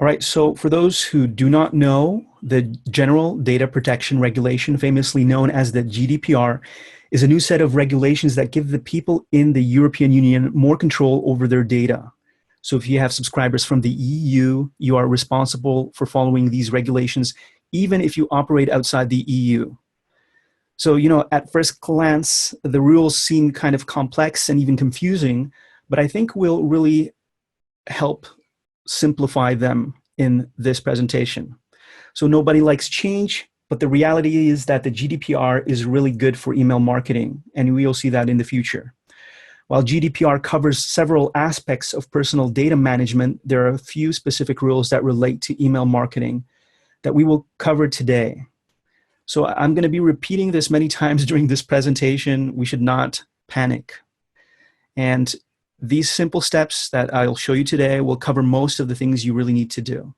All right, so for those who do not know, the General Data Protection Regulation, famously known as the GDPR, is a new set of regulations that give the people in the European Union more control over their data. So if you have subscribers from the EU, you are responsible for following these regulations, even if you operate outside the EU. So, at first glance, the rules seem kind of complex and even confusing, but I think we'll really help simplify them in this presentation. So nobody likes change, but the reality is that the GDPR is really good for email marketing, and we will see that in the future. While GDPR covers several aspects of personal data management, there are a few specific rules that relate to email marketing that we will cover today. So I'm going to be repeating this many times during this presentation. We should not panic. And these simple steps that I'll show you today will cover most of the things you really need to do.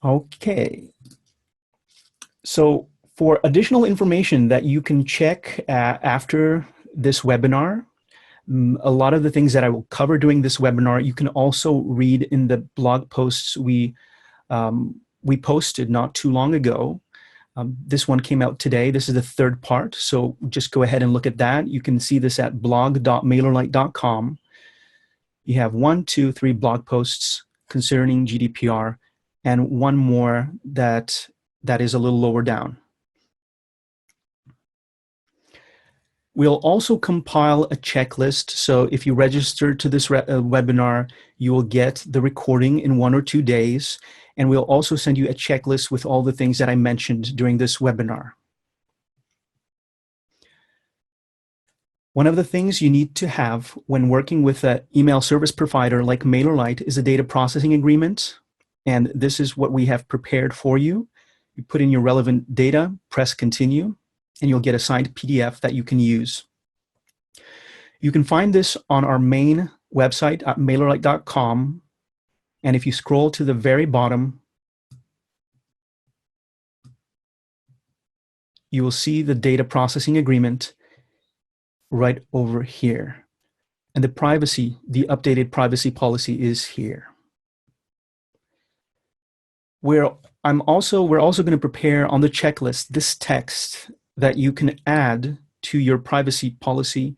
Okay. So for additional information that you can check after this webinar, a lot of the things that I will cover during this webinar, you can also read in the blog posts we posted not too long ago. This one came out today. This is the third part, so just go ahead and look at that. You can see this at blog.mailerlite.com. You have 1, 2, 3 blog posts concerning GDPR, and one more that is a little lower down. We'll also compile a checklist, so if you register to this webinar, you will get the recording in 1 or 2 days, and we'll also send you a checklist with all the things that I mentioned during this webinar. One of the things you need to have when working with an email service provider like MailerLite is a data processing agreement, and this is what we have prepared for you. You put in your relevant data, press continue, and you'll get a signed PDF that you can use. You can find this on our main website at MailerLite.com, and if you scroll to the very bottom, you will see the data processing agreement right over here. And the updated privacy policy is here. We're also going to prepare on the checklist this text that you can add to your privacy policy,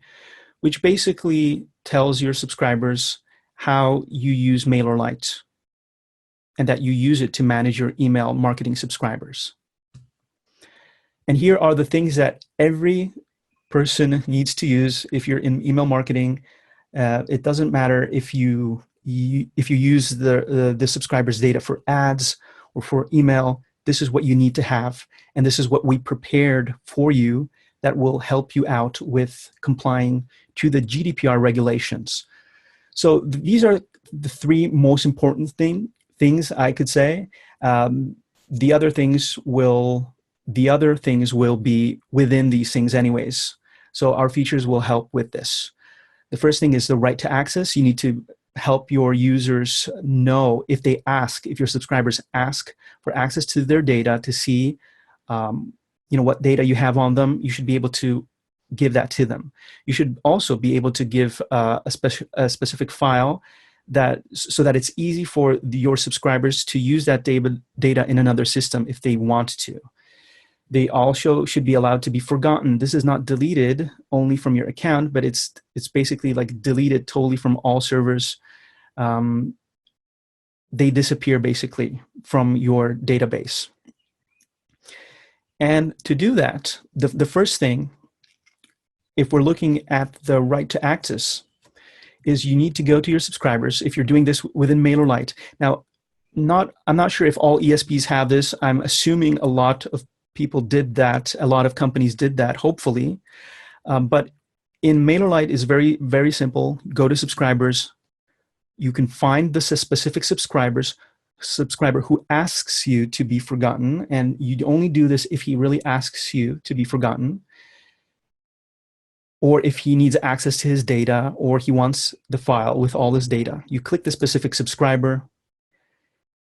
which basically tells your subscribers how you use MailerLite and that you use it to manage your email marketing subscribers. And here are the things that every person needs to use if you're in email marketing. It doesn't matter if you use the subscribers' data for ads or for email. This is what you need to have, and this is what we prepared for you that will help you out with complying to the GDPR regulations. So these are the 3 most important things I could say. The other things will be within these things anyways. So our features will help with this. The first thing is the right to access. You need to help your users know if your subscribers ask for access to their data to see what data you have on them. You should be able to give that to them. You should also be able to give a specific file so that it's easy for your subscribers to use that data in another system if they want to. They also should be allowed to be forgotten. This is not deleted only from your account, but it's basically like deleted totally from all servers. They disappear basically from your database. And to do that, the first thing, if we're looking at the right to access, is you need to go to your subscribers if you're doing this within MailerLite. Now, I'm not sure if all ESPs have this. I'm assuming a lot of people did that. A lot of companies did that, hopefully. But in MailerLite is very, very simple. Go to subscribers. You can find the specific subscriber who asks you to be forgotten, and you only do this if he really asks you to be forgotten, or if he needs access to his data, or he wants the file with all his data. You click the specific subscriber,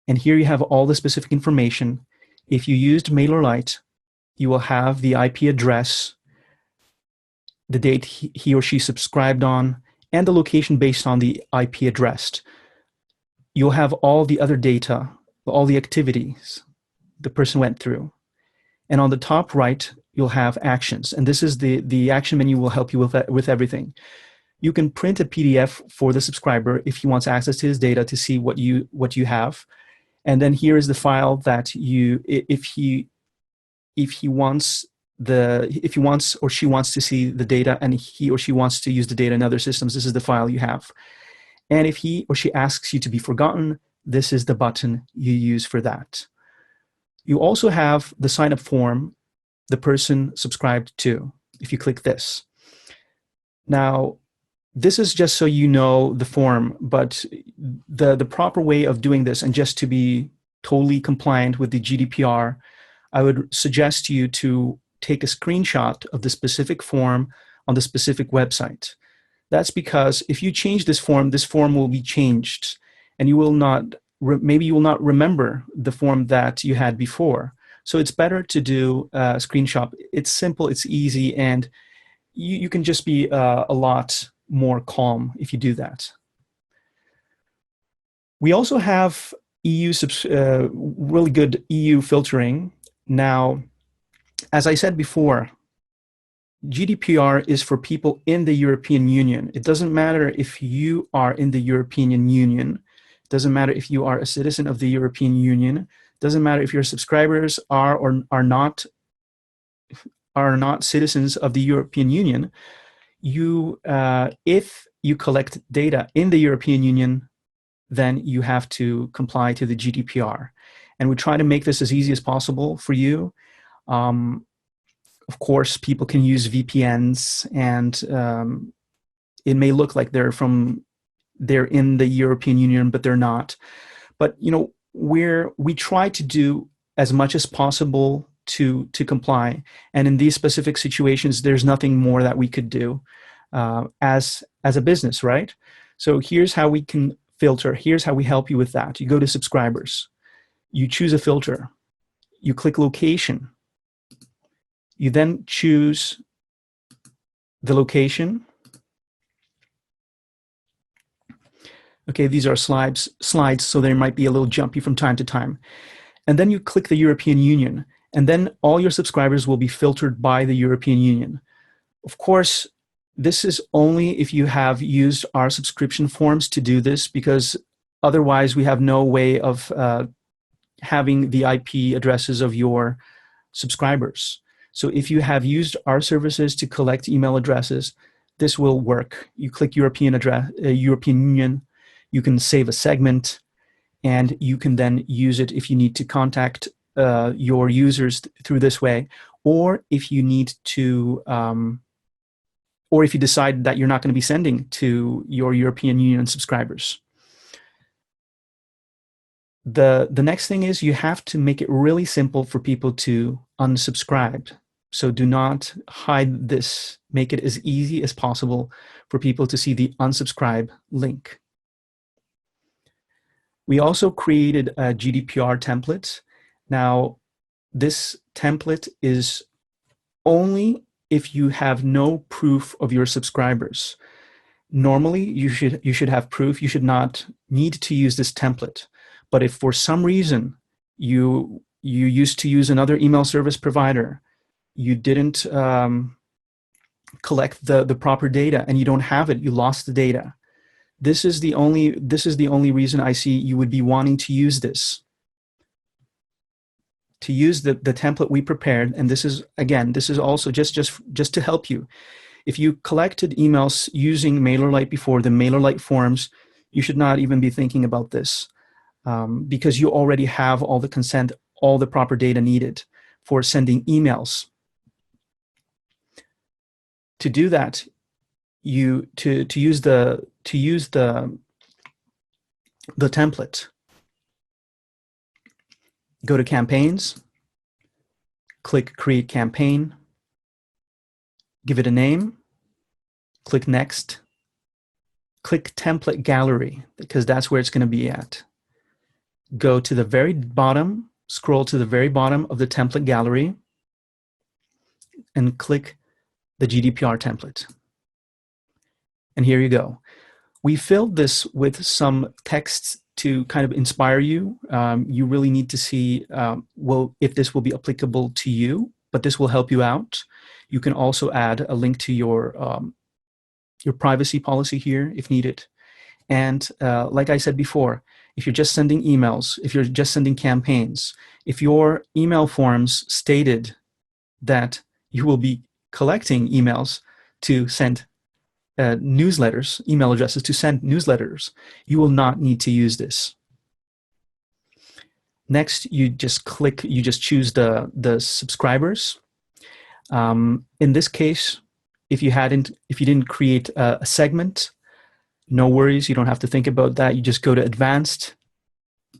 and here you have all the specific information. If you used MailerLite, you will have the IP address, the date he or she subscribed on, and the location based on the IP address. You'll have all the other data, all the activities the person went through. And on the top right, you'll have actions. And this is the action menu will help you with everything. You can print a PDF for the subscriber if he wants access to his data to see what you have. And then here is the file that if he wants or she wants to see the data and he or she wants to use the data in other systems, this is the file you have. And if he or she asks you to be forgotten, this is the button you use for that. You also have the sign-up form the person subscribed to, if you click this. Now, this is just so you know the form, but the proper way of doing this, and just to be totally compliant with the GDPR, I would suggest you to take a screenshot of the specific form on the specific website. That's because if you change this form will be changed, and you will not, maybe you will not remember the form that you had before. So it's better to do a screenshot. It's simple, it's easy, and you can just be a lot more calm if you do that. We also have really good EU filtering. Now, as I said before, GDPR is for people in the European Union. It doesn't matter if you are in the European Union. It doesn't matter if you are a citizen of the European Union. It doesn't matter if your subscribers are or are not citizens of the European Union. If you collect data in the European Union, then you have to comply to the GDPR. And we try to make this as easy as possible for you. Of course, people can use VPNs, and it may look like they're in the European Union, but they're not. But we try to do as much as possible to comply. And in these specific situations, there's nothing more that we could do as a business, right? So here's how we can filter. Here's how we help you with that. You go to subscribers. You choose a filter. You click location. You then choose the location. Okay, these are slides, so they might be a little jumpy from time to time. And then you click the European Union, and then all your subscribers will be filtered by the European Union. Of course, this is only if you have used our subscription forms to do this, because otherwise we have no way of having the IP addresses of your subscribers. So if you have used our services to collect email addresses, this will work. You click European Union, you can save a segment, and you can then use it if you need to contact your users through this way, or if you need to, or if you decide that you're not going to be sending to your European Union subscribers. The next thing is you have to make it really simple for people to unsubscribe. So do not hide this. Make it as easy as possible for people to see the unsubscribe link. We also created a GDPR template. Now, this template is only if you have no proof of your subscribers. Normally, you should have proof. You should not need to use this template. But if for some reason you used to use another email service provider, you didn't collect the proper data, and you don't have it, you lost the data, this is the only reason I see you would be wanting to use this. To use the template we prepared, and this is also just to help you. If you collected emails using MailerLite before, the MailerLite forms, you should not even be thinking about this, because you already have all the consent, all the proper data needed for sending emails. To do that, to use the template, go to campaigns, click create campaign, give it a name, click next, click template gallery, because that's where it's going to be at. Go to the very bottom, scroll to the very bottom of the template gallery, and click the GDPR template. And here you go. We filled this with some texts to kind of inspire you. You really need to see, well, if this will be applicable to you, but this will help you out. You can also add a link to your privacy policy here if needed. And like I said before, if you're just sending emails, if you're just sending campaigns, if your email forms stated that you will be collecting emails to send newsletters, email addresses to send newsletters, you will not need to use this. Next, you just choose the subscribers. In this case, if you didn't create a segment, no worries, you don't have to think about that. You just go to advanced,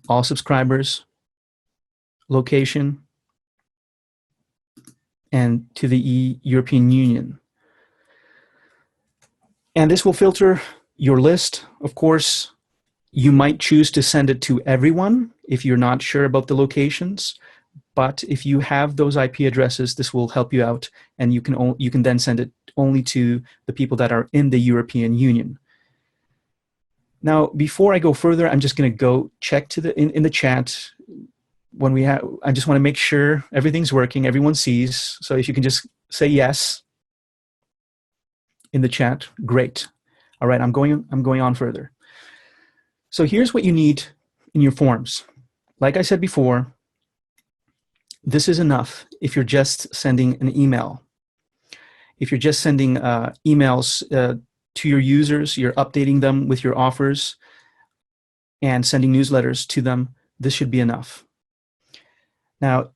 all subscribers, location, and to the European Union. And this will filter your list. Of course, you might choose to send it to everyone if you're not sure about the locations. But if you have those IP addresses, this will help you out, and you can then send it only to the people that are in the European Union. Now, before I go further, I'm just going to go check to in the chat when we have. I just want to make sure everything's working, everyone sees. So if you can just say yes in the chat, great. All right, I'm going on further. So here's what you need in your forms. Like I said before, this is enough if you're just sending an email. If you're just sending emails to your users, you're updating them with your offers and sending newsletters to them, this should be enough. Now,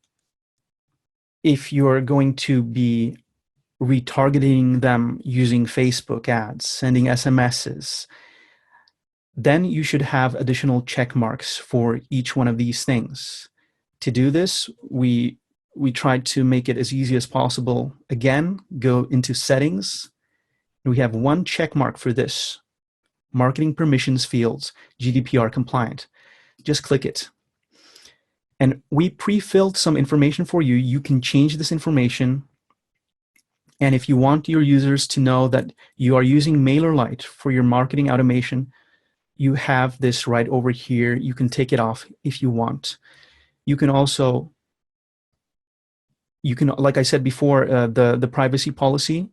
if you're going to be retargeting them using Facebook ads, sending SMSs, then you should have additional check marks for each one of these things. To do this, we tried to make it as easy as possible. Again, go into settings. We have one check mark for this. Marketing permissions fields, GDPR compliant. Just click it. And we pre-filled some information for you. You can change this information. And if you want your users to know that you are using MailerLite for your marketing automation, you have this right over here. You can take it off if you want. You can also, like I said before, the privacy policy,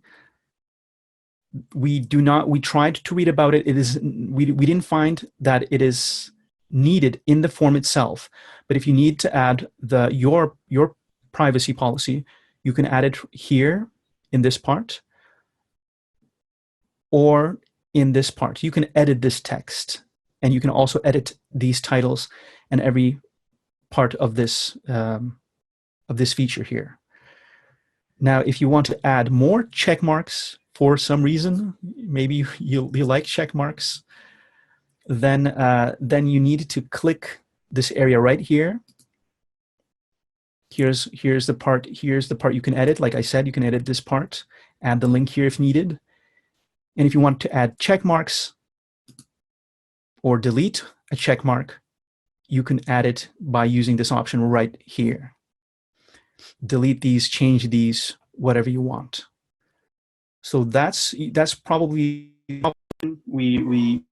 we tried to read about it. We didn't find that it is needed in the form itself. But if you need to add your privacy policy, you can add it here in this part or in this part. You can edit this text, and you can also edit these titles and every part of this feature here. Now, if you want to add more check marks for some reason, maybe you like check marks, then you need to click this area right here. Here's the part you can edit. Like I said, you can edit this part, add the link here if needed. And if you want to add check marks or delete a check mark, you can add it by using this option right here. Delete these, change these, whatever you want. So that's probably we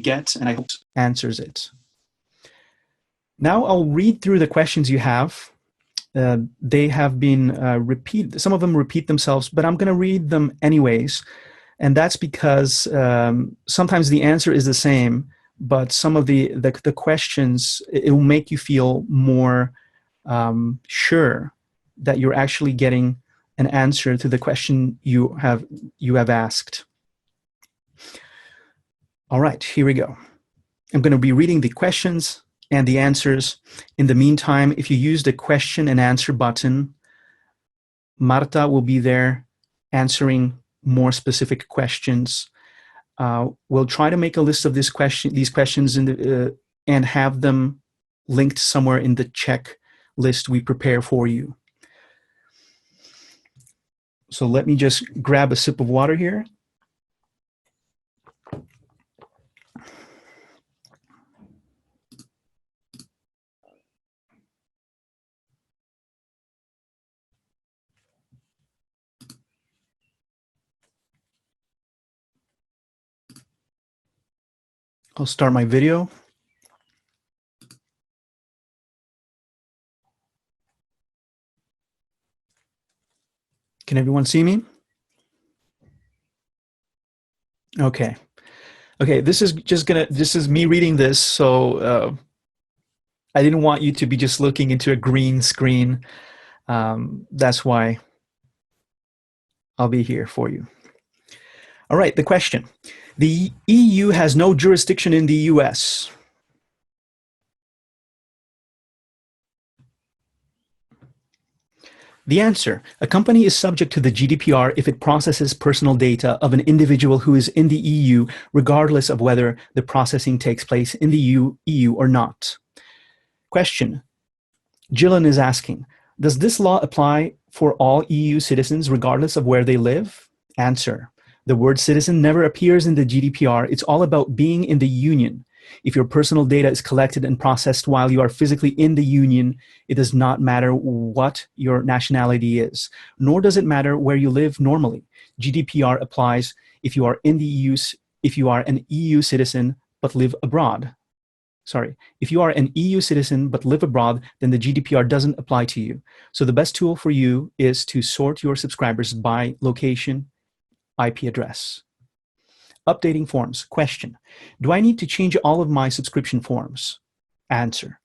get, and I hope answers it. Now I'll read through the questions you have. They have been some of them repeat themselves, but I'm going to read them anyways. And that's because sometimes the answer is the same, but some of the questions, it will make you feel more sure that you're actually getting an answer to the question you have asked. All right, here we go. I'm going to be reading the questions and the answers. In the meantime, if you use the question and answer button, Marta will be there answering more specific questions. We'll try to make a list of these questions and have them linked somewhere in the checklist we prepare for you. So let me just grab a sip of water here. I'll start my video. Can everyone see me? Okay. Okay, this is me reading this, so I didn't want you to be just looking into a green screen. That's why I'll be here for you. All right, the question. The EU has no jurisdiction in the US. The answer. A company is subject to the GDPR if it processes personal data of an individual who is in the EU, regardless of whether the processing takes place in the EU or not. Question. Gillian is asking, does this law apply for all EU citizens regardless of where they live? Answer. The word citizen never appears in the GDPR. It's all about being in the union. If your personal data is collected and processed while you are physically in the union, it does not matter what your nationality is, nor does it matter where you live normally. GDPR applies if you are in the EU, if you are an EU citizen but live abroad. Sorry, if you are an EU citizen but live abroad, then the GDPR doesn't apply to you. So the best tool for you is to sort your subscribers by location, IP address. Updating forms. Question. Do I need to change all of my subscription forms? Answer.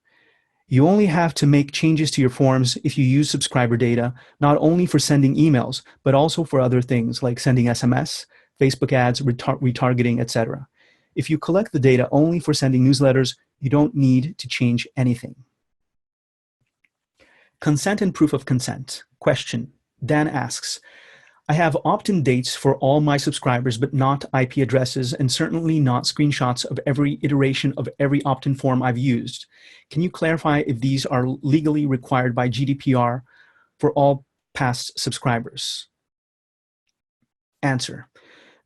You only have to make changes to your forms if you use subscriber data, not only for sending emails, but also for other things like sending SMS, Facebook ads, retargeting, etc. If you collect the data only for sending newsletters, you don't need to change anything. Consent and proof of consent. Question. Dan asks, I have opt-in dates for all my subscribers, but not IP addresses and certainly not screenshots of every iteration of every opt-in form I've used. Can you clarify if these are legally required by GDPR for all past subscribers? Answer.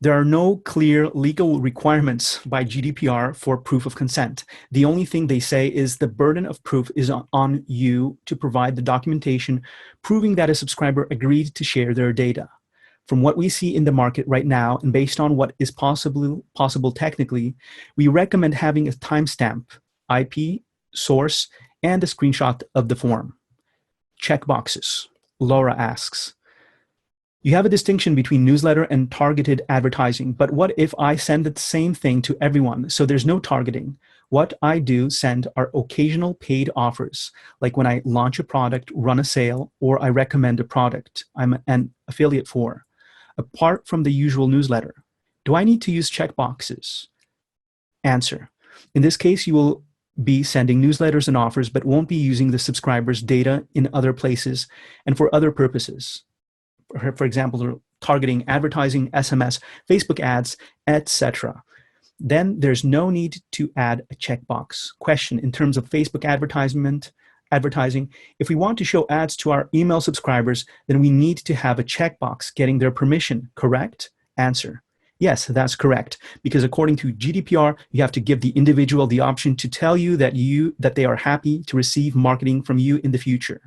There are no clear legal requirements by GDPR for proof of consent. The only thing they say is the burden of proof is on you to provide the documentation proving that a subscriber agreed to share their data. From what we see in the market right now, and based on what is possible technically, we recommend having a timestamp, IP, source, and a screenshot of the form. Checkboxes. Laura asks, you have a distinction between newsletter and targeted advertising, but what if I send the same thing to everyone, so there's no targeting? What I do send are occasional paid offers, like when I launch a product, run a sale, or I recommend a product I'm an affiliate for. Apart from the usual newsletter, do I need to use checkboxes? Answer. In this case, you will be sending newsletters and offers, but won't be using the subscribers' data in other places and for other purposes. For example, targeting advertising, SMS, Facebook ads, etc. Then there's no need to add a checkbox. Question, in terms of Facebook advertising, if we want to show ads to our email subscribers, then we need to have a checkbox getting their permission, correct? Answer. Yes, that's correct, because according to GDPR, you have to give the individual the option to tell you that they are happy to receive marketing from you in the future.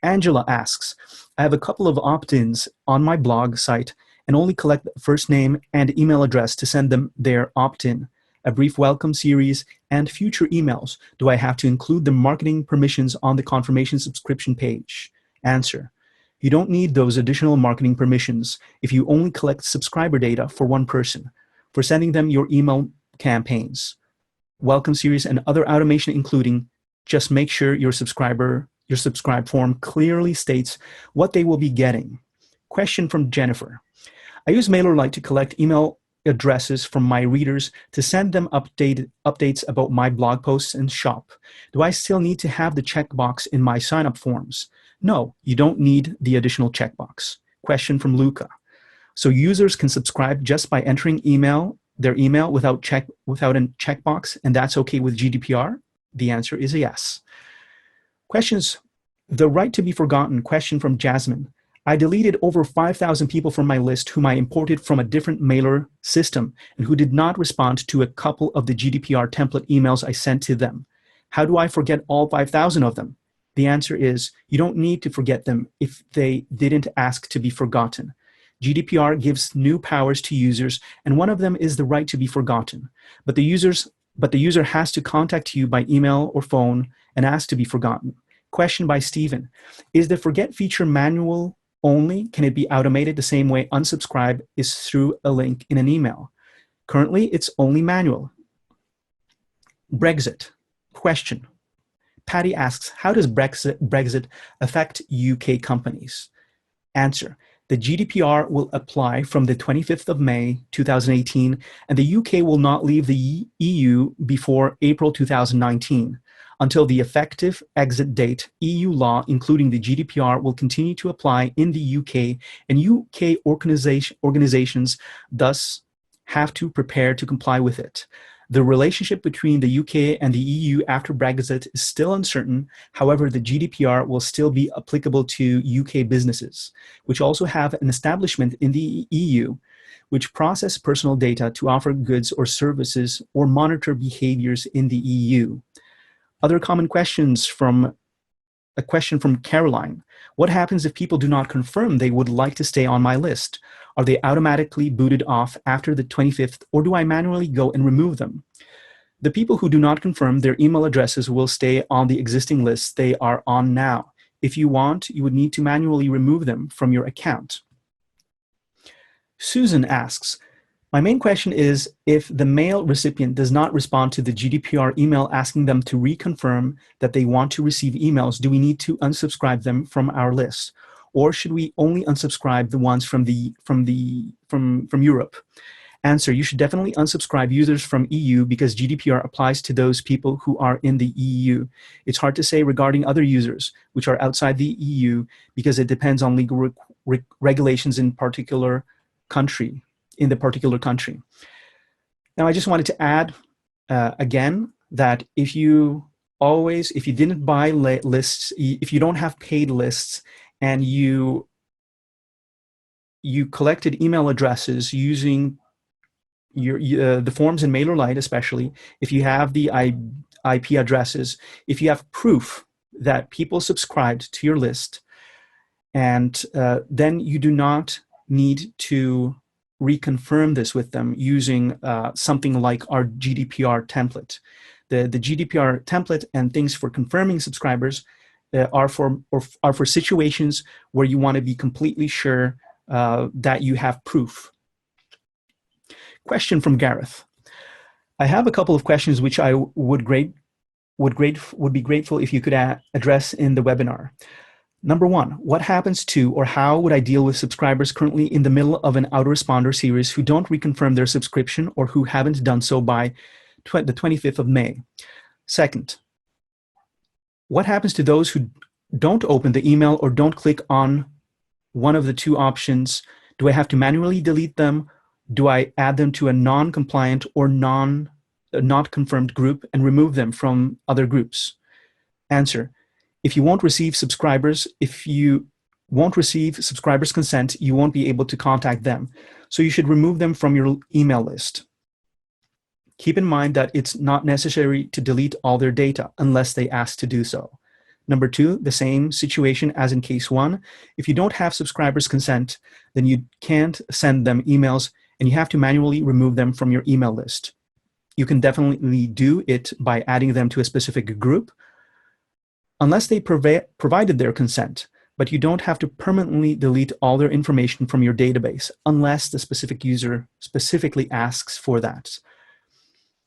Angela asks, I have a couple of opt-ins on my blog site and only collect the first name and email address to send them their opt-in, a brief welcome series, and future emails. Do I have to include the marketing permissions on the confirmation subscription page? Answer. You don't need those additional marketing permissions if you only collect subscriber data for one person, for sending them your email campaigns, welcome series, and other automation including, just make sure your subscribe form clearly states what they will be getting. Question from Jennifer. I use MailerLite to collect email addresses from my readers to send them updates about my blog posts and shop. Do I still need to have the checkbox in my sign-up forms? No, you don't need the additional checkbox. Question from Luca. So users can subscribe just by entering their email without a checkbox, and that's okay with GDPR? The answer is a yes. Questions. The right to be forgotten. Question from Jasmine. I deleted over 5,000 people from my list whom I imported from a different mailer system and who did not respond to a couple of the GDPR template emails I sent to them. How do I forget all 5,000 of them? The answer is you don't need to forget them if they didn't ask to be forgotten. GDPR gives new powers to users, and one of them is the right to be forgotten. But the user has to contact you by email or phone and ask to be forgotten. Question by Stephen. Is the forget feature manual only? Can it be automated the same way unsubscribe is through a link in an email? Currently, it's only manual. Brexit. Question. Patty asks, how does Brexit affect UK companies? Answer. The GDPR will apply from the 25th of May 2018, and the UK will not leave the EU before April 2019. Until the effective exit date, EU law, including the GDPR, will continue to apply in the UK, and UK organizations thus have to prepare to comply with it. The relationship between the UK and the EU after Brexit is still uncertain. However, the GDPR will still be applicable to UK businesses, which also have an establishment in the EU, which process personal data to offer goods or services or monitor behaviors in the EU. Other common questions a question from Caroline. What happens if people do not confirm they would like to stay on my list? Are they automatically booted off after the 25th, or do I manually go and remove them? The people who do not confirm, their email addresses will stay on the existing list they are on now. If you want, you would need to manually remove them from your account. Susan asks, my main question is, if the mail recipient does not respond to the GDPR email asking them to reconfirm that they want to receive emails, do we need to unsubscribe them from our list? Or should we only unsubscribe the ones from Europe? Answer, you should definitely unsubscribe users from EU because GDPR applies to those people who are in the EU. It's hard to say regarding other users, which are outside the EU, because it depends on legal regulations in the particular country. Now, I just wanted to add again that if you didn't buy lists, if you don't have paid lists, and you collected email addresses using the forms in MailerLite, especially if you have the IP addresses, if you have proof that people subscribed to your list, and then you do not need to reconfirm this with them using something like our GDPR template. The GDPR template and things for confirming subscribers are for situations where you want to be completely sure that you have proof. Question from Gareth. I have a couple of questions which I would be grateful if you could address in the webinar. Number one, what happens to, or how would I deal with subscribers currently in the middle of an autoresponder series who don't reconfirm their subscription or who haven't done so by the 25th of May? Second, what happens to those who don't open the email or don't click on one of the two options? Do I have to manually delete them? Do I add them to a non-compliant or not confirmed group and remove them from other groups? Answer. If you won't receive subscribers' consent, you won't be able to contact them. So you should remove them from your email list. Keep in mind that it's not necessary to delete all their data unless they ask to do so. Number two, the same situation as in case one. If you don't have subscribers' consent, then you can't send them emails and you have to manually remove them from your email list. You can definitely do it by adding them to a specific group, unless they provided their consent, but you don't have to permanently delete all their information from your database unless the specific user specifically asks for that.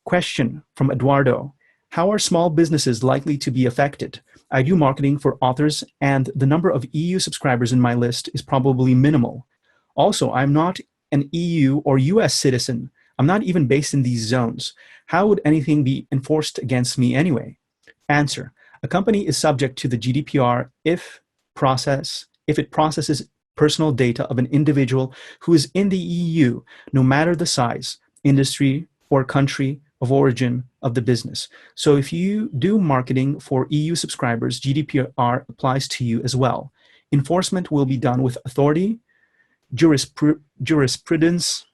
Question from Eduardo. How are small businesses likely to be affected? I do marketing for authors and the number of EU subscribers in my list is probably minimal. Also, I'm not an EU or US citizen. I'm not even based in these zones. How would anything be enforced against me anyway? Answer. A company is subject to the GDPR if it processes personal data of an individual who is in the EU, no matter the size, industry, or country of origin of the business. So if you do marketing for EU subscribers, GDPR applies to you as well. Enforcement will be done with authority, jurisprudence,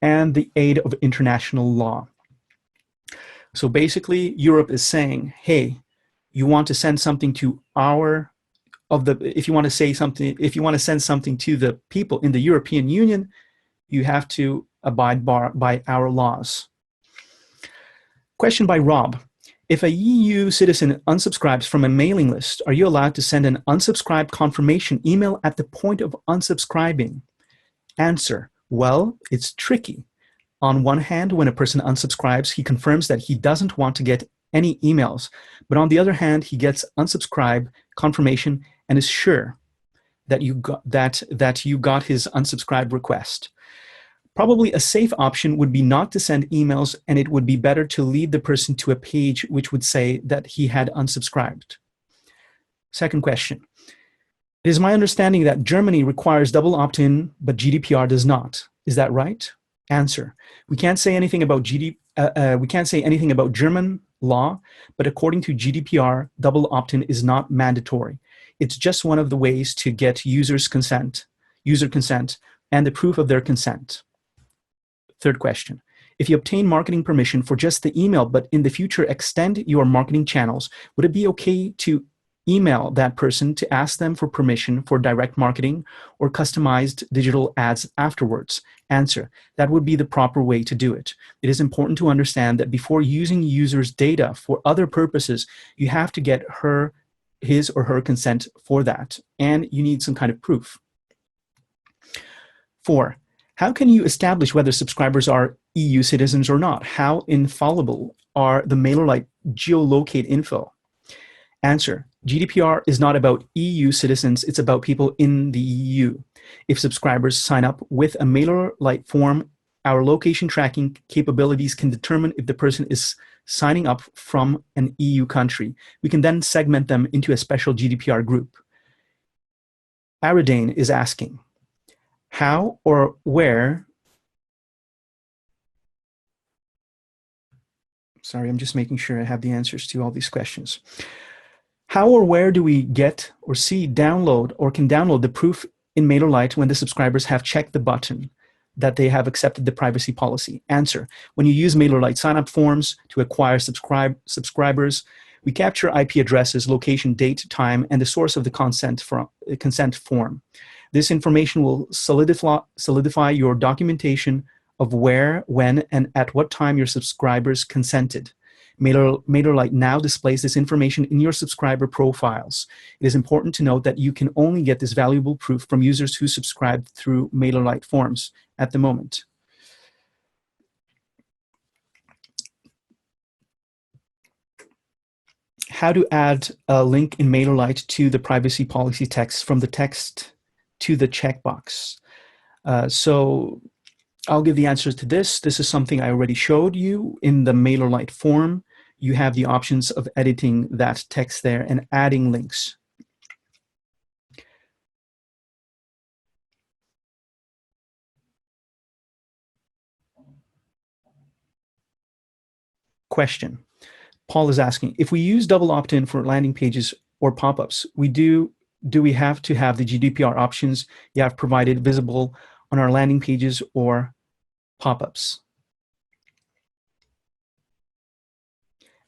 and the aid of international law. So basically, Europe is saying, hey, you want to send something to our if you want to say something, if you want to send something to the people in the European Union, you have to abide by our laws. Question by Rob. If a EU citizen unsubscribes from a mailing list, are you allowed to send an unsubscribe confirmation email at the point of unsubscribing? Answer. Well, it's tricky. On one hand, when a person unsubscribes, he confirms that he doesn't want to get any emails. But on the other hand, he gets unsubscribe confirmation and is sure that you got his unsubscribe request. Probably a safe option would be not to send emails, and it would be better to lead the person to a page which would say that he had unsubscribed. Second question. It is my understanding that Germany requires double opt-in, but GDPR does not. Is that right? Answer. We can't say anything about German law, but according to GDPR, double opt-in is not mandatory. It's just one of the ways to get user consent, and the proof of their consent. Third question. If you obtain marketing permission for just the email, but in the future extend your marketing channels, would it be okay to email that person to ask them for permission for direct marketing or customized digital ads afterwards? Answer. That would be the proper way to do it. It is important to understand that before using users' data for other purposes, you have to get his or her consent for that, and you need some kind of proof. 4. How can you establish whether subscribers are EU citizens or not? How infallible are the MailerLite geolocate info? Answer. GDPR is not about EU citizens, it's about people in the EU. If subscribers sign up with a MailerLite form, our location tracking capabilities can determine if the person is signing up from an EU country. We can then segment them into a special GDPR group. Aridane is asking, how or where, sorry, I'm just making sure I have the answers to all these questions. How or where do we get or see download or can download the proof in MailerLite when the subscribers have checked the button that they have accepted the privacy policy? Answer. When you use MailerLite sign-up forms to acquire subscribers, we capture IP addresses, location, date, time, and the source of the consent form. This information will solidify your documentation of where, when, and at what time your subscribers consented. MailerLite now displays this information in your subscriber profiles. It is important to note that you can only get this valuable proof from users who subscribe through MailerLite forms at the moment. How to add a link in MailerLite to the privacy policy text from the text to the checkbox. So I'll give the answers to this. This is something I already showed you in the MailerLite form. You have the options of editing that text there and adding links. Question. Paul is asking, if we use double opt-in for landing pages or pop-ups, do we have to have the GDPR options you have provided visible on our landing pages or pop-ups?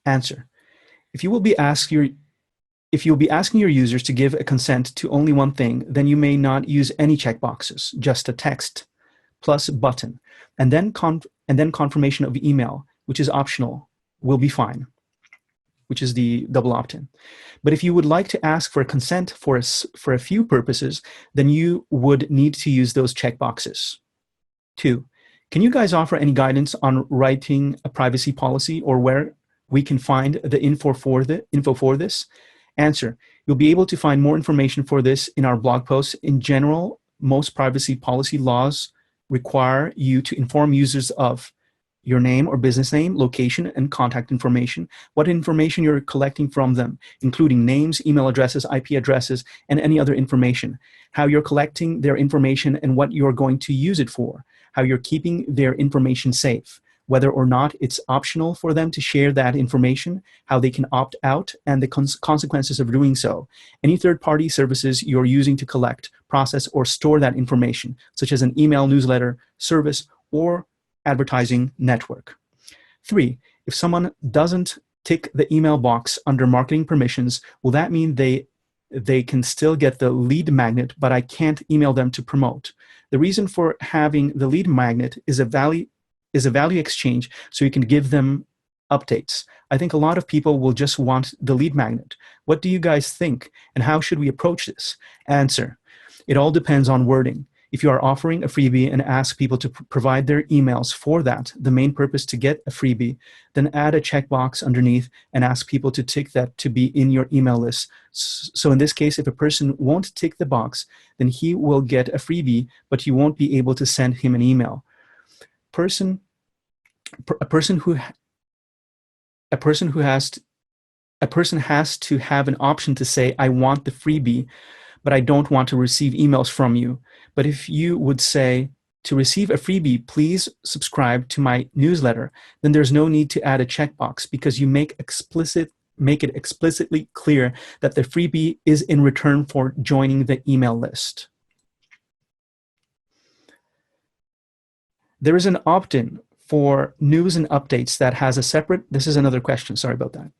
Answer. If you'll be asking your users to give a consent to only one thing, then you may not use any checkboxes, just a text plus button, and then confirmation of email, which is optional, will be fine, which is the double opt-in. But if you would like to ask for consent for a few purposes, then you would need to use those checkboxes. 2, can you guys offer any guidance on writing a privacy policy or where we can find the info for this? Answer, you'll be able to find more information for this in our blog posts. In general, most privacy policy laws require you to inform users of your name or business name, location, and contact information, what information you're collecting from them, including names, email addresses, IP addresses, and any other information, how you're collecting their information and what you're going to use it for, how you're keeping their information safe, whether or not it's optional for them to share that information, how they can opt out, and the consequences of doing so, any third-party services you're using to collect, process, or store that information, such as an email, newsletter, service, or advertising network. 3, if someone doesn't tick the email box under marketing permissions, will that mean they they can still get the lead magnet, but I can't email them to promote. The reason for having the lead magnet is a value exchange, so you can give them updates. I think a lot of people will just want the lead magnet. What do you guys think, and how should we approach this? Answer: it all depends on wording. If you are offering a freebie and ask people to provide their emails for that, the main purpose to get a freebie, then add a checkbox underneath and ask people to tick that to be in your email list. So in this case, if a person won't tick the box, then he will get a freebie, but you won't be able to send him an email. A person has to have an option to say, I want the freebie, but I don't want to receive emails from you. But if you would say, to receive a freebie, please subscribe to my newsletter, then there's no need to add a checkbox, because you make it explicitly clear that the freebie is in return for joining the email list. There is an opt-in for news and updates that has a separate, this is another question, sorry about that.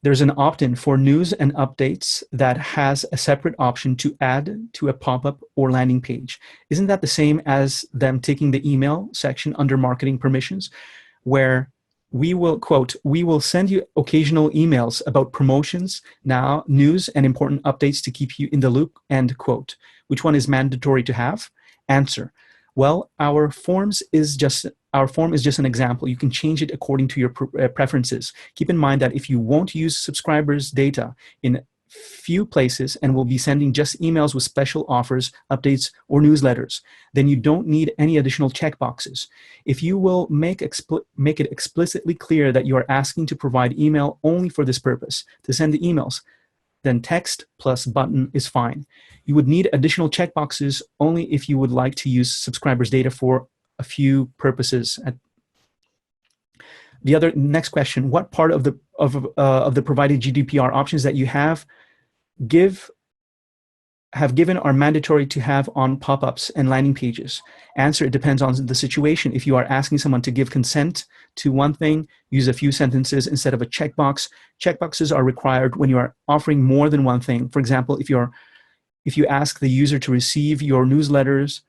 There's an opt-in for news and updates that has a separate option to add to a pop-up or landing page. Isn't that the same as them taking the email section under marketing permissions, where we will, quote, we will send you occasional emails about promotions, now news and important updates to keep you in the loop, end quote. Which one is mandatory to have? Answer: well, our form is just an example. You can change it according to your preferences. Keep in mind that if you won't use subscribers' data in few places and will be sending just emails with special offers, updates, or newsletters, then you don't need any additional checkboxes. If you will make it explicitly clear that you are asking to provide email only for this purpose, to send the emails, then text plus button is fine. You would need additional checkboxes only if you would like to use subscribers' data for a few purposes. The next question: what part of the provided GDPR options that you have given are mandatory to have on pop-ups and landing pages? Answer: it depends on the situation. If you are asking someone to give consent to one thing, use a few sentences instead of a checkbox. Checkboxes are required when you are offering more than one thing. For example, if you ask the user to receive your newsletters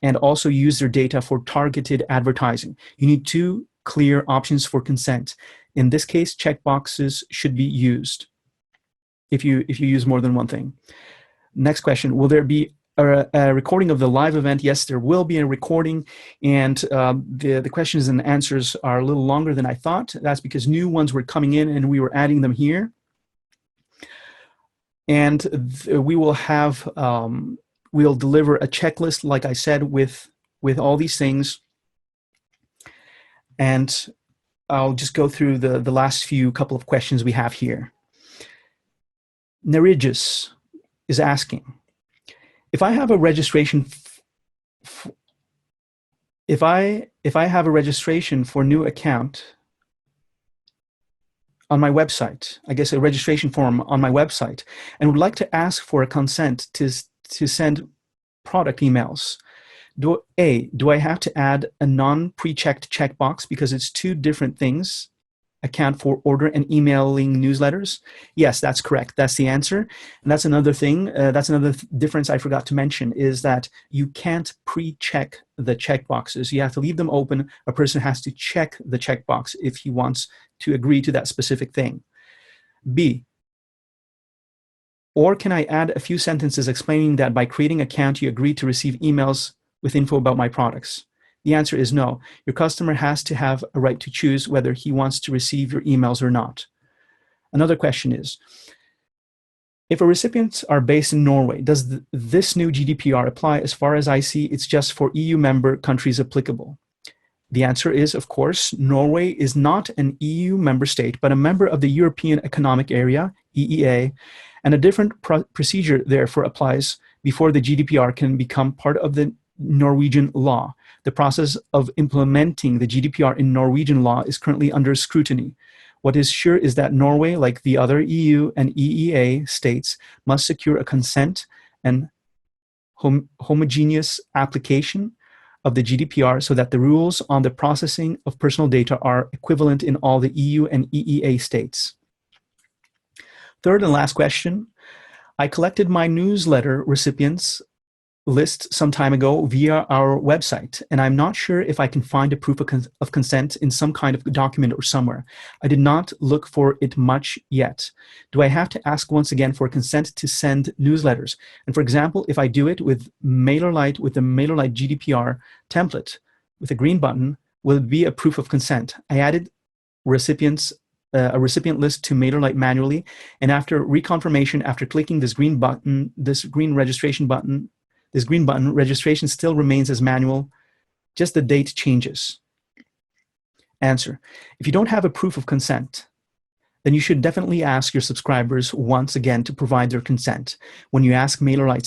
and also use their data for targeted advertising, you need two clear options for consent. In this case, checkboxes should be used if you use more than one thing. Next question: will there be a recording of the live event? Yes, there will be a recording, and the questions and answers are a little longer than I thought. That's because new ones were coming in and we were adding them here. And we will have, we'll deliver a checklist, like I said, with all these things. And I'll just go through the last couple of questions we have here. Nerijus is asking, if I have a registration, if I have a registration for new account on my website, I guess a registration form on my website, and would like to ask for a consent to send product emails, do I have to add a non-pre-checked checkbox because it's two different things, account for order and emailing newsletters? Yes, that's correct. That's the answer. And that's another thing, that's another difference I forgot to mention, is that you can't pre-check the checkboxes. You have to leave them open. A person has to check the checkbox if he wants to agree to that specific thing. B, or can I add a few sentences explaining that by creating an account, you agree to receive emails with info about my products? The answer is no. Your customer has to have a right to choose whether he wants to receive your emails or not. Another question is, if our recipients are based in Norway, does this new GDPR apply? As far as I see, it's just for EU member countries applicable. The answer is, of course, Norway is not an EU member state, but a member of the European Economic Area, EEA, and a different procedure therefore applies before the GDPR can become part of the Norwegian law. The process of implementing the GDPR in Norwegian law is currently under scrutiny. What is sure is that Norway, like the other EU and EEA states, must secure a consent and homogeneous application of the GDPR so that the rules on the processing of personal data are equivalent in all the EU and EEA states. Third and last question. I collected my newsletter recipients list some time ago via our website, and I'm not sure if I can find a proof of consent in some kind of document or somewhere. I did not look for it much yet. Do I have to ask once again for consent to send newsletters? And for example, if I do it with MailerLite, with the MailerLite GDPR template with a green button, will it be a proof of consent? I added a recipient list to MailerLite manually, and after reconfirmation, after clicking this green button, this green button, registration still remains as manual, just the date changes. Answer: if you don't have a proof of consent, then you should definitely ask your subscribers once again to provide their consent. When you use MailerLite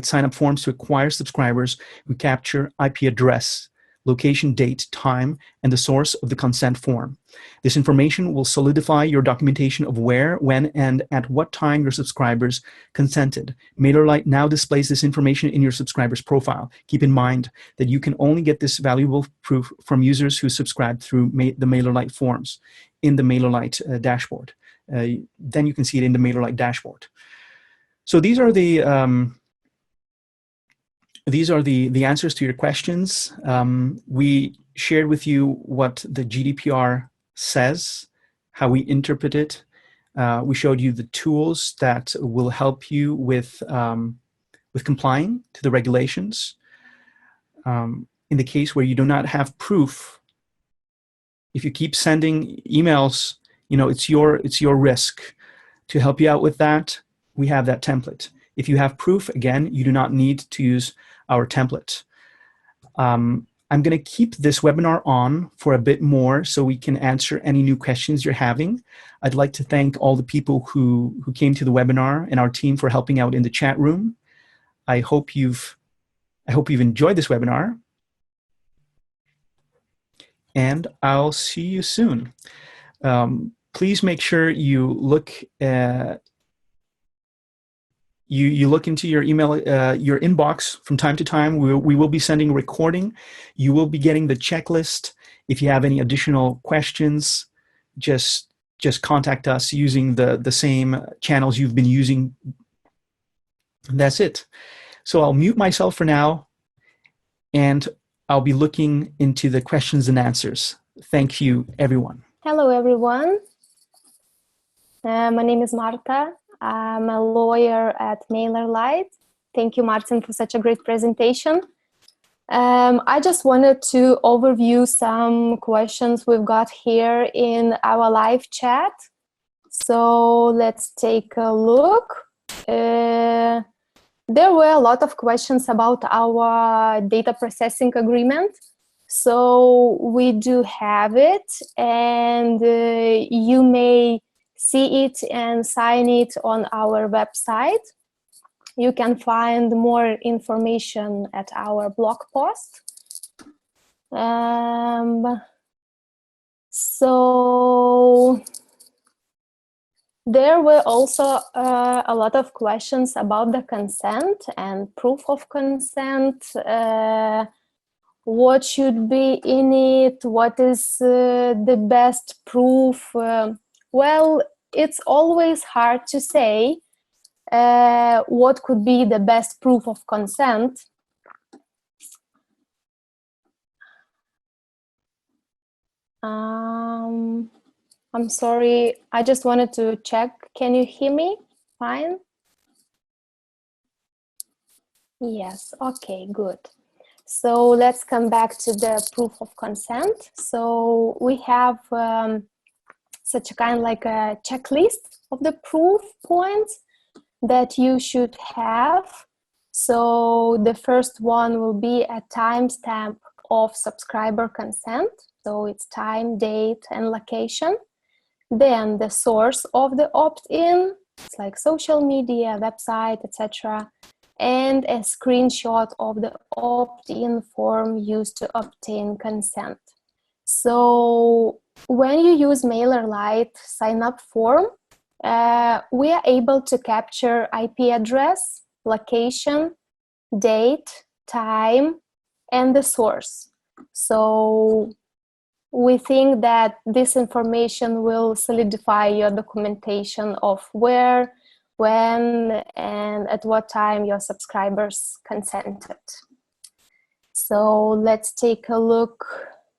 sign-up forms to acquire subscribers, we capture IP address, location, date, time, and the source of the consent form. This information will solidify your documentation of where, when, and at what time your subscribers consented. MailerLite now displays this information in your subscriber's profile. Keep in mind that you can only get this valuable proof from users who subscribe through the MailerLite forms in the MailerLite dashboard. Then you can see it in the MailerLite dashboard. So these are the answers to your questions. We shared with you what the GDPR says, how we interpret it. We showed you the tools that will help you with complying to the regulations. In the case where you do not have proof, if you keep sending emails, it's your risk. To help you out with that, we have that template. If you have proof, again, you do not need to use our template. I'm going to keep this webinar on for a bit more so we can answer any new questions you're having. I'd like to thank all the people who came to the webinar and our team for helping out in the chat room. I hope you've enjoyed this webinar, and I'll see you soon. Please make sure you look you look into your email, your inbox from time to time. We will be sending a recording. You will be getting the checklist. If you have any additional questions, just contact us using the same channels you've been using. That's it. So I'll mute myself for now, and I'll be looking into the questions and answers. Thank you, everyone. Hello, everyone. My name is Marta. I'm a lawyer at MailerLite. Thank you, Martin, for such a great presentation. I just wanted to overview some questions we've got here in our live chat. So let's take a look. There were a lot of questions about our data processing agreement. So we do have it, and you may see it and sign it on our website. You can find more information at our blog post. So there were also a lot of questions about the consent and proof of consent. What should be in it? What is the best proof? Well, it's always hard to say what could be the best proof of consent. I'm sorry, I just wanted to check. Can you hear me? Fine? Yes, okay, good. So let's come back to the proof of consent. So we have such a kind like a checklist of the proof points that you should have. So the first one will be a timestamp of subscriber consent. So it's time, date, and location. Then the source of the opt-in, it's like social media, website, etc. And a screenshot of the opt-in form used to obtain consent. So when you use MailerLite sign-up form, we are able to capture IP address, location, date, time, and the source. So we think that this information will solidify your documentation of where, when and at what time your subscribers consented. So let's take a look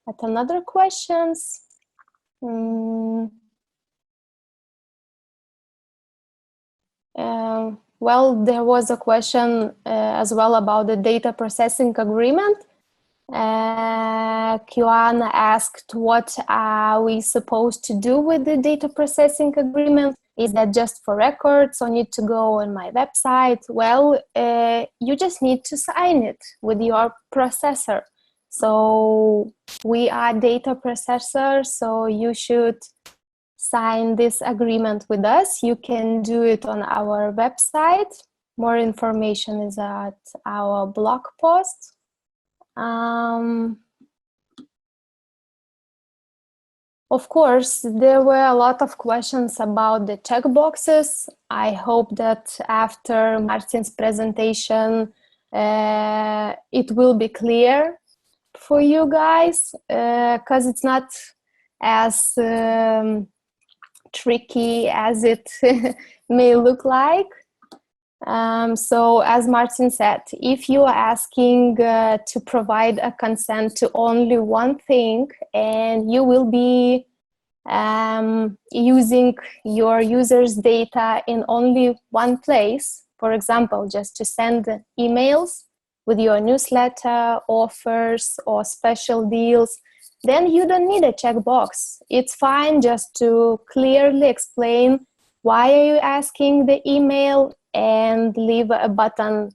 at another questions. Well, there was a question as well about the data processing agreement. Kiana asked, what are we supposed to do with the data processing agreement? Is that just for records or need to go on my website? Well, you just need to sign it with your processor. So we are data processors, so you should sign this agreement with us. You can do it on our website. More information is at our blog post. Of course, there were a lot of questions about the checkboxes. I hope that after Martin's presentation, it will be clear for you guys, because it's not as tricky as it may look like. So as Martin said, if you are asking to provide a consent to only one thing and you will be using your users' data in only one place, for example, just to send emails with your newsletter, offers, or special deals, then you don't need a checkbox. It's fine just to clearly explain why are you asking the email and leave a button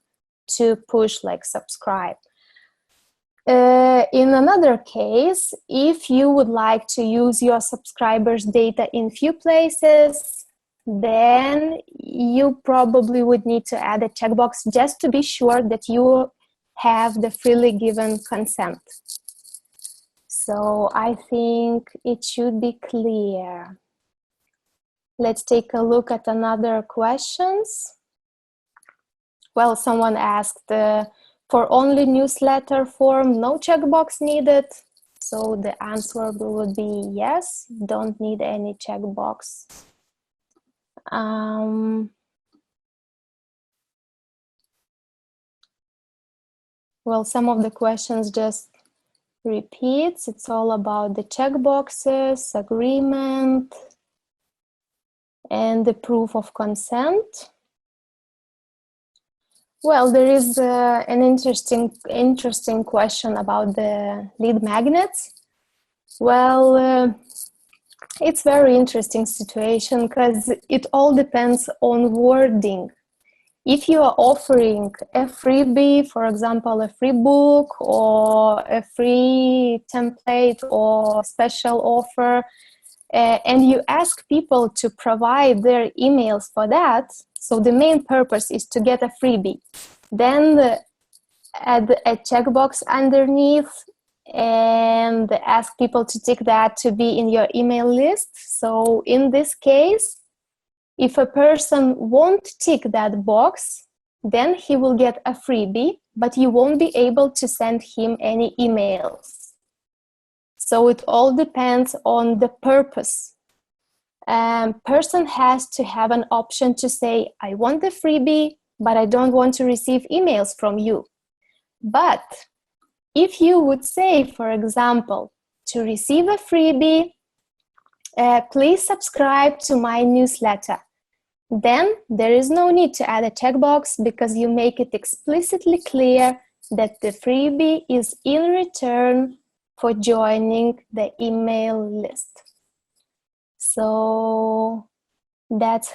to push like subscribe. In another case, if you would like to use your subscribers' data in few places, then you probably would need to add a checkbox just to be sure that you have the freely given consent. So I think it should be clear. Let's take a look at another questions. Well, someone asked, for only newsletter form, no checkbox needed. So the answer would be yes, don't need any checkbox. Well, some of the questions just repeats. It's all about the checkboxes, agreement, and the proof of consent. Well, there is an interesting question about the lead magnets. Well, it's very interesting situation because it all depends on wording. If you are offering a freebie, for example, a free book or a free template or special offer, and you ask people to provide their emails for that, so the main purpose is to get a freebie, then add a checkbox underneath and ask people to tick that to be in your email list. So in this case, if a person won't tick that box, then he will get a freebie, but you won't be able to send him any emails. So it all depends on the purpose. Person has to have an option to say, I want the freebie, but I don't want to receive emails from you. But if you would say, for example, to receive a freebie, please subscribe to my newsletter, then there is no need to add a checkbox because you make it explicitly clear that the freebie is in return for joining the email list. So that's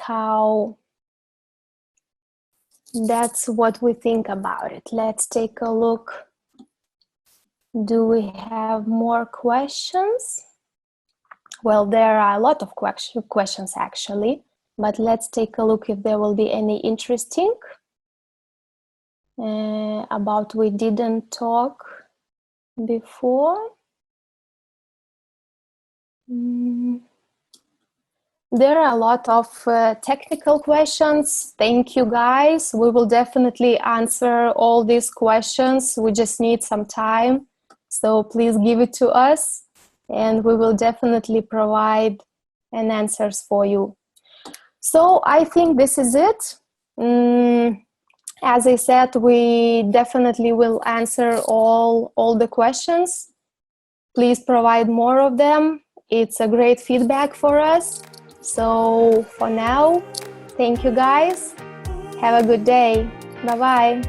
what we think about it. Let's take a look. Do we have more questions? Well, there are a lot of questions actually, but let's take a look if there will be any interesting about we didn't talk before. There are a lot of technical questions. Thank you, guys. We will definitely answer all these questions. We just need some time. So please give it to us and we will definitely provide an answers for you. So I think this is it. As I said, we definitely will answer all the questions. Please provide more of them. It's a great feedback for us. So for now, thank you guys. Have a good day. Bye-bye.